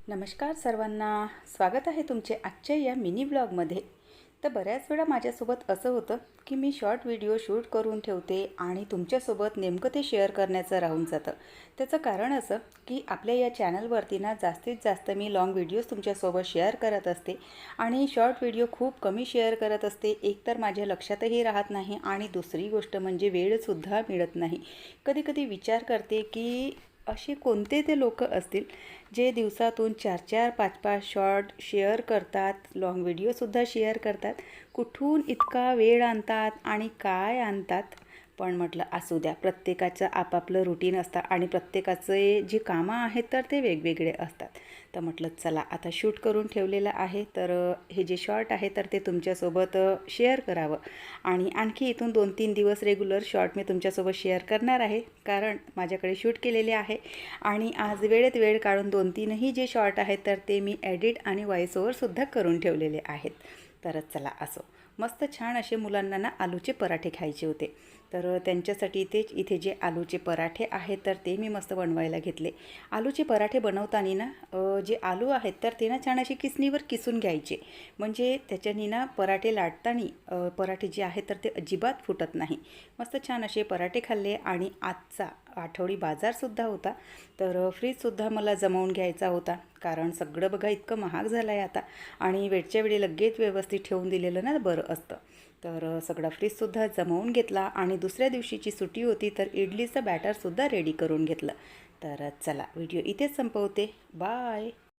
नमस्कार सर्वांना, स्वागत आहे तुमचे आजच्या या मिनी ब्लॉगमध्ये. तर बऱ्याच वेळा माझ्यासोबत असं होतं की मी शॉर्ट व्हिडिओ शूट करून ठेवते आणि तुमच्यासोबत नेमकं ते शेअर करण्याचं राहून जातं. त्याचं कारण असं की आपल्या या चॅनलवरती ना जास्तीत जास्त मी लाँग व्हिडिओज तुमच्यासोबत शेअर करत असते आणि शॉर्ट व्हिडिओ खूप कमी शेअर करत असते. एक तर माझ्या लक्षातही राहत नाही आणि दुसरी गोष्ट म्हणजे वेळसुद्धा मिळत नाही. कधी कधी विचार करते की असे कोणते ते लोक असतील जे दिवसातून 4-4, 5-5 शॉर्ट शेअर करतात, लाँग व्हिडिओसुद्धा शेअर करतात. कुठून इतका वेळ आणतात आणि काय आणतात? पण म्हटलं असू द्या, प्रत्येकाचं आपापलं रुटीन असतं आणि प्रत्येकाचे जे कामं आहेत तर ते वेगवेगळे असतात. तर म्हटलं चला आता शूट करून ठेवलेलं आहे, तर हे जे शॉर्ट आहे तर ते तुमच्यासोबत शेअर करावं. आणि आणखी इथून 2-3 दिवस रेग्युलर शॉर्ट मी तुमच्यासोबत शेअर करणार आहे, कारण माझ्याकडे शूट केलेले आहे. आणि आज वेळेत वेळ काढून 2-3ही जे शॉर्ट आहेत तर ते मी एडिट आणि व्हॉइस ओव्हरसुद्धा करून ठेवलेले आहेत. तर चला असो, मस्त छान असे मुलांना ना आलूचे पराठे खायचे होते. तर त्यांच्यासाठी इथे जे आलूचे पराठे आहेत तर ते मी मस्त बनवायला घेतले. आलूचे पराठे बनवताना ना जे आलू आहेत तर ते ना छान असे किसणीवर किसून घ्यायचे, म्हणजे त्याच्यानी ना पराठे लाटताना पराठे जे आहेत तर ते अजिबात फुटत नाही. मस्त छान असे पराठे खाल्ले आणि आजचा आठवडी बाजारसुद्धा होता. तर फ्रीजसुद्धा मला जमवून घ्यायचा होता, कारण सगळं बघा इतकं महाग झालं आहे आता आणि वेळच्या वेळी लगेच व्यवस्थित ठेवून दिलेलं ना बरं असतं. तर सगळा फ्रीजसुद्धा जमवून घेतला आणि दुसऱ्या दिवशीची सुट्टी होती तर इडलीचं बॅटरसुद्धा रेडी करून घेतलं. तर चला व्हिडिओ इथेच संपवते. बाय.